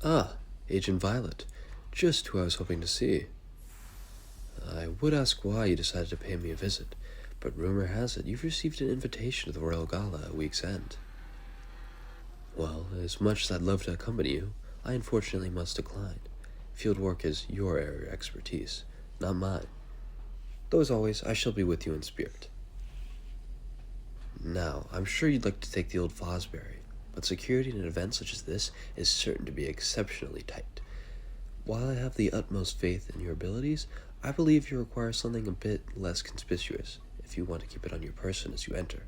Ah, Agent Violet. Just who I was hoping to see. I would ask why you decided to pay me a visit, but rumor has it you've received an invitation to the Royal Gala at week's end. Well, as much as I'd love to accompany you, I unfortunately must decline. Field work is your area of expertise, not mine. Though as always, I shall be with you in spirit. Now, I'm sure you'd like to take the old Fosbury, but security in an event such as this is certain to be exceptionally tight. While I have the utmost faith in your abilities, I believe you require something a bit less conspicuous if you want to keep it on your person as you enter.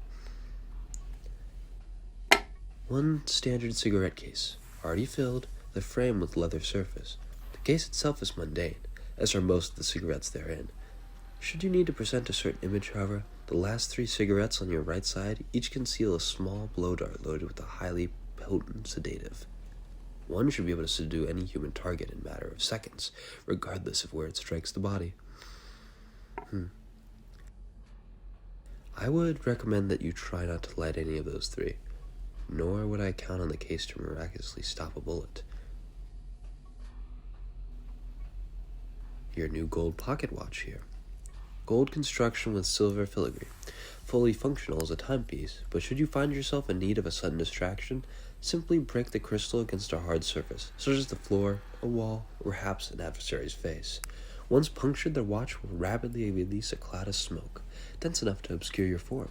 One standard cigarette case, already filled, the frame with leather surface. The case itself is mundane, as are most of the cigarettes therein. Should you need to present a certain image, however, the last 3 cigarettes on your right side each conceal a small blow dart loaded with a highly potent sedative. One should be able to subdue any human target in a matter of seconds, regardless of where it strikes the body. I would recommend that you try not to light any of those 3, nor would I count on the case to miraculously stop a bullet. Your new gold pocket watch here. Gold construction with silver filigree. Fully functional as a timepiece, but should you find yourself in need of a sudden distraction, simply break the crystal against a hard surface, such as the floor, a wall, or perhaps an adversary's face. Once punctured, the watch will rapidly release a cloud of smoke, dense enough to obscure your form.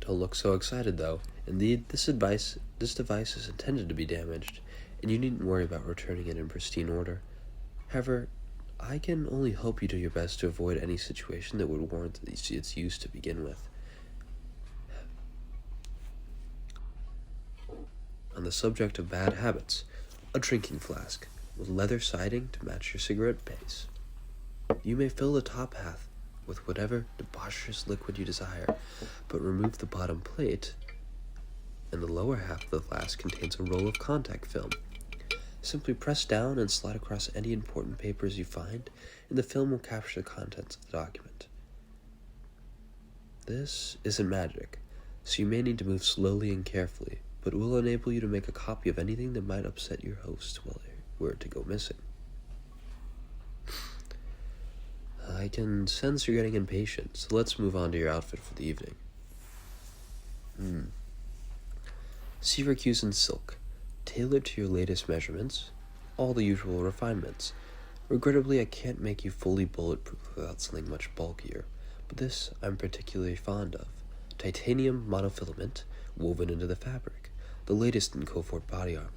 Don't look so excited, though. Indeed, this device is intended to be damaged, and you needn't worry about returning it in pristine order. However, I can only hope you do your best to avoid any situation that would warrant its use to begin with. On the subject of bad habits, a drinking flask with leather siding to match your cigarette base. You may fill the top half with whatever debaucherous liquid you desire, but remove the bottom plate, and the lower half of the flask contains a roll of contact film. Simply press down and slide across any important papers you find, and the film will capture the contents of the document. This isn't magic, so you may need to move slowly and carefully, but it will enable you to make a copy of anything that might upset your host while they were to go missing. I can sense you're getting impatient, so let's move on to your outfit for the evening. Syracusan silk, tailored to your latest measurements, all the usual refinements. Regrettably, I can't make you fully bulletproof without something much bulkier, but this I'm particularly fond of. Titanium monofilament woven into the fabric, the latest in covert body armor.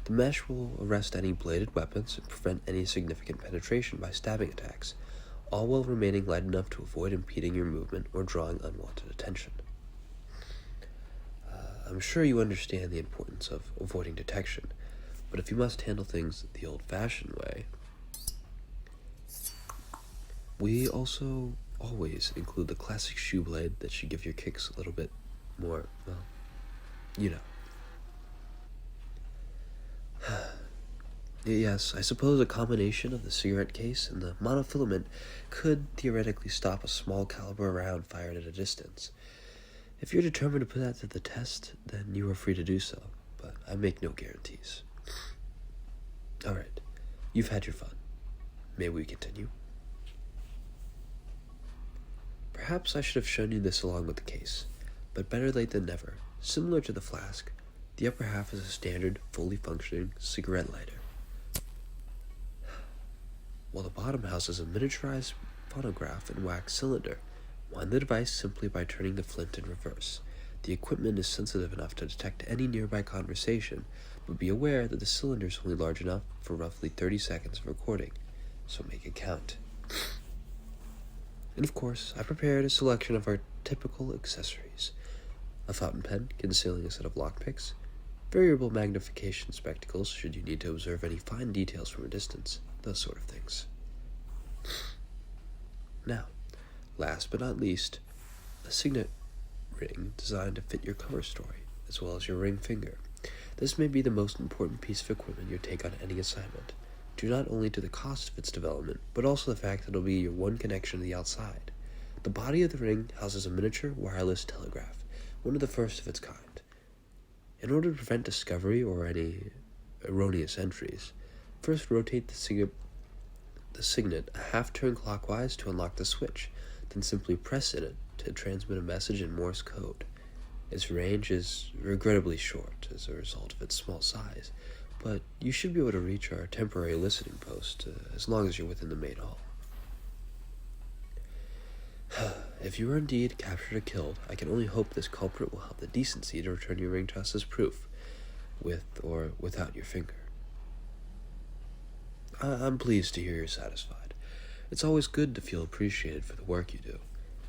The mesh will arrest any bladed weapons and prevent any significant penetration by stabbing attacks, all while remaining light enough to avoid impeding your movement or drawing unwanted attention. I'm sure you understand the importance of avoiding detection, but if you must handle things the old-fashioned way, we also always include the classic shoe blade that should give your kicks a little bit more, well, you know. Yes, I suppose a combination of the cigarette case and the monofilament could theoretically stop a small caliber round fired at a distance. If you're determined to put that to the test, then you are free to do so, but I make no guarantees. Alright, you've had your fun. May we continue? Perhaps I should have shown you this along with the case, but better late than never. Similar to the flask, the upper half is a standard, fully functioning cigarette lighter, while the bottom houses a miniaturized phonograph and wax cylinder. Wind the device simply by turning the flint in reverse. The equipment is sensitive enough to detect any nearby conversation, but be aware that the cylinder is only large enough for roughly 30 seconds of recording, so make it count. And of course, I prepared a selection of our typical accessories. A fountain pen concealing a set of lockpicks, variable magnification spectacles should you need to observe any fine details from a distance, those sort of things. Now, last but not least, a signet ring designed to fit your cover story, as well as your ring finger. This may be the most important piece of equipment you take on any assignment, due not only to the cost of its development, but also the fact that it'll be your one connection to the outside. The body of the ring houses a miniature wireless telegraph, one of the first of its kind. In order to prevent discovery or any erroneous entries, first rotate the signet a half turn clockwise to unlock the switch, then simply press in it to transmit a message in Morse code. Its range is regrettably short as a result of its small size, but you should be able to reach our temporary listening post as long as you're within the main hall. If you are indeed captured or killed, I can only hope this culprit will have the decency to return your ring to us as proof, with or without your finger. I'm pleased to hear you're satisfied. It's always good to feel appreciated for the work you do.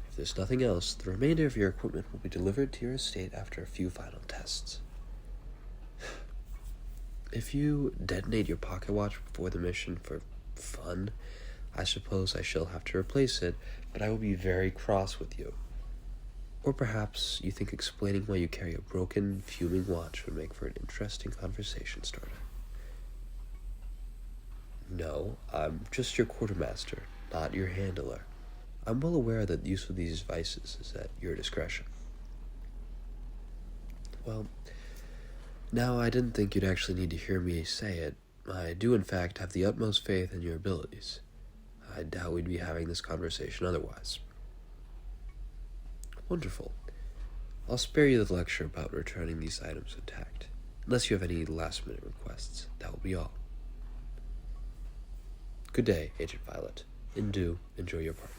If there's nothing else, the remainder of your equipment will be delivered to your estate after a few final tests. If you detonate your pocket watch before the mission for fun, I suppose I shall have to replace it, but I will be very cross with you. Or perhaps you think explaining why you carry a broken, fuming watch would make for an interesting conversation starter. No, I'm just your quartermaster, not your handler. I'm well aware that the use of these devices is at your discretion. Well, now I didn't think you'd actually need to hear me say it. I do in fact have the utmost faith in your abilities. I doubt we'd be having this conversation otherwise. Wonderful. I'll spare you the lecture about returning these items intact. Unless you have any last-minute requests, that will be all. Good day, Agent Violet. And do enjoy your party.